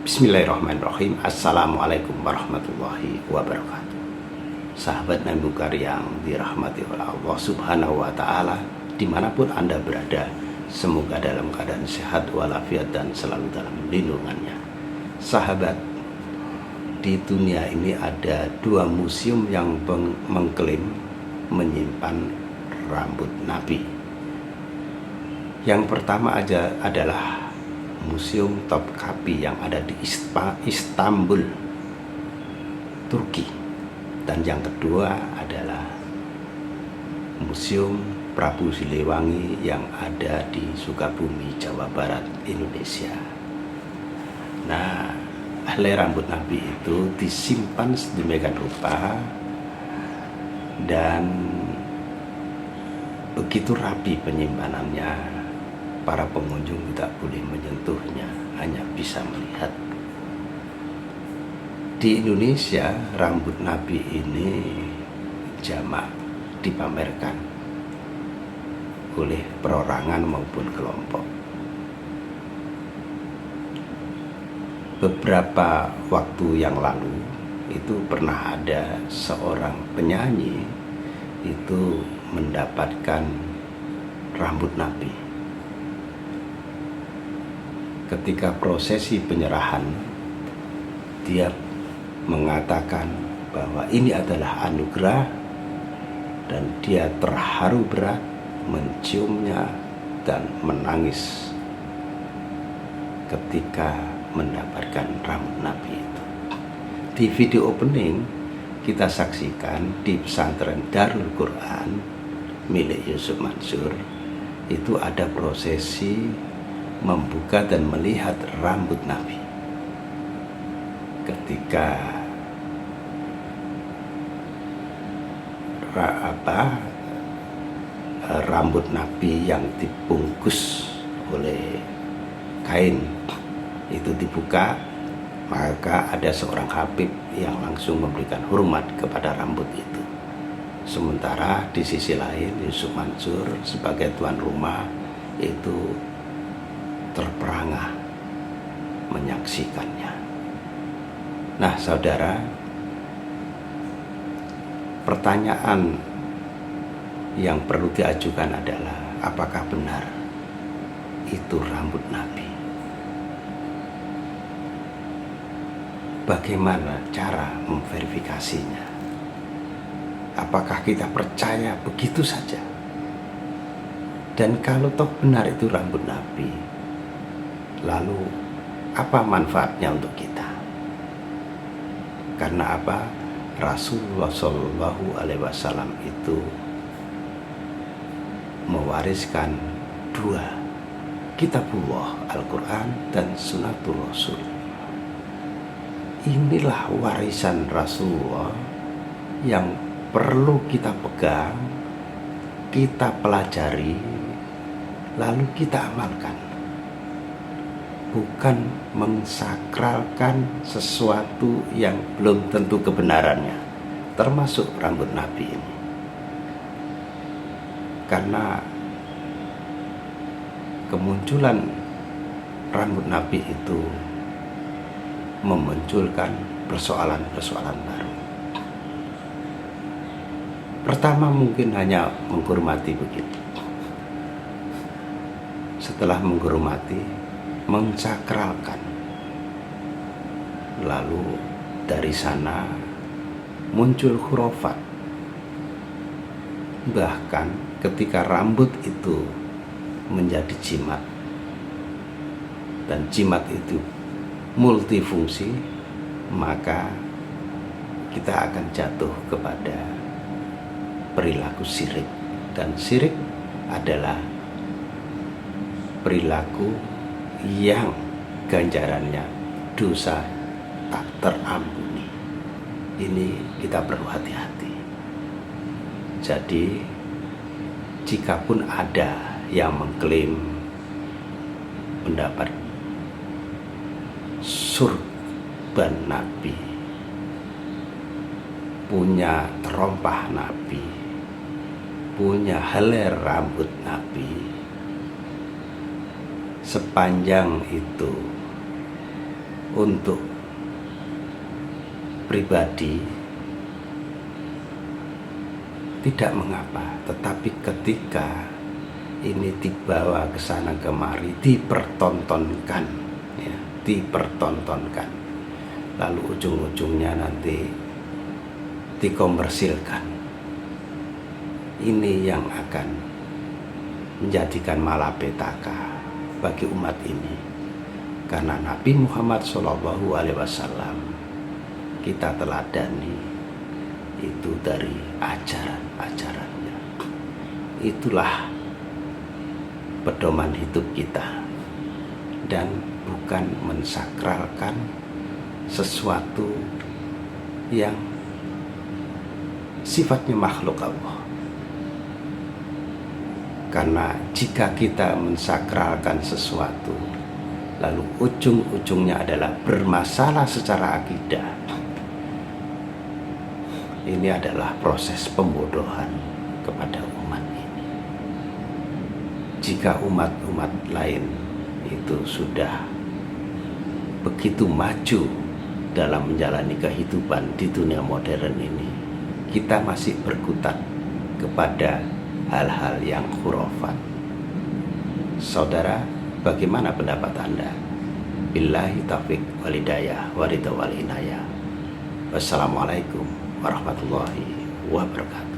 Bismillahirrahmanirrahim. Assalamualaikum warahmatullahi wabarakatuh. Sahabat Nabi Mukhtar yang dirahmati oleh Allah Subhanahu wa Ta'ala, dimanapun Anda berada, semoga dalam keadaan sehat walafiat dan selalu dalam lindungannya. Sahabat, di dunia ini ada dua museum yang mengklaim menyimpan rambut Nabi. Yang pertama adalah Museum Topkapi yang ada di Istanbul, Turki. Dan yang kedua adalah Museum Prabu Siliwangi yang ada di Sukabumi, Jawa Barat, Indonesia. Nah, helai rambut Nabi itu disimpan sedemikian rupa dan begitu rapi penyimpanannya. Para pengunjung tidak boleh menyentuhnya, hanya bisa melihat. Di Indonesia, rambut Nabi ini jamak dipamerkan oleh perorangan maupun kelompok. Beberapa waktu yang lalu itu pernah ada seorang penyanyi itu mendapatkan rambut Nabi. Ketika prosesi penyerahan, dia mengatakan bahwa ini adalah anugerah dan dia terharu berat menciumnya dan menangis ketika mendapatkan rambut Nabi itu. Di video opening kita saksikan di pesantren Darul Quran milik Yusuf Mansur itu ada prosesi membuka dan melihat rambut Nabi. Ketika rambut Nabi yang dibungkus oleh kain itu dibuka, maka ada seorang habib yang langsung memberikan hormat kepada rambut itu. Sementara di sisi lain Yusuf Mansur sebagai tuan rumah itu terperangah menyaksikannya. Nah, saudara, pertanyaan yang perlu diajukan adalah apakah benar itu rambut Nabi? Bagaimana cara memverifikasinya? Apakah kita percaya begitu saja? Dan kalau toh benar itu rambut Nabi, lalu apa manfaatnya untuk kita? Karena apa? Rasulullah Shallallahu Alaihi Wasallam itu mewariskan dua, Kitabullah Al-Quran dan Sunnatul Rasul. Inilah warisan Rasulullah yang perlu kita pegang, kita pelajari, lalu kita amalkan. Bukan mensakralkan sesuatu yang belum tentu kebenarannya, termasuk rambut Nabi ini. Karena kemunculan rambut Nabi itu memunculkan persoalan-persoalan baru. Pertama mungkin hanya menghormati begitu. Setelah menghormati, mensakralkan, lalu dari sana muncul khurafat. Bahkan ketika rambut itu menjadi jimat dan jimat itu multifungsi, maka kita akan jatuh kepada perilaku syirik. Dan syirik adalah perilaku yang ganjarannya dosa tak terampuni. Ini kita perlu hati-hati. Jadi jikapun ada yang mengklaim mendapat surban Nabi, punya terompah Nabi, punya helai rambut Nabi, sepanjang itu untuk pribadi tidak mengapa, tetapi ketika ini dibawa ke sana kemari, dipertontonkan, ya, dipertontonkan, lalu ujung-ujungnya nanti dikomersilkan, ini yang akan menjadikan malapetaka bagi umat ini. Karena Nabi Muhammad SAW kita teladani itu dari ajaran-ajarannya. Itulah pedoman hidup kita, dan bukan mensakralkan sesuatu yang sifatnya makhluk Allah. Karena jika kita mensakralkan sesuatu lalu ujung-ujungnya adalah bermasalah secara akidah, ini adalah proses pembodohan kepada umat ini. Jika umat-umat lain itu sudah begitu maju dalam menjalani kehidupan di dunia modern ini, kita masih berkutat kepada hal-hal yang khurafat. Saudara, bagaimana pendapat Anda? Billahi taufiq wal hidayah wa ridha wal inayah. Wassalamualaikum warahmatullahi wabarakatuh.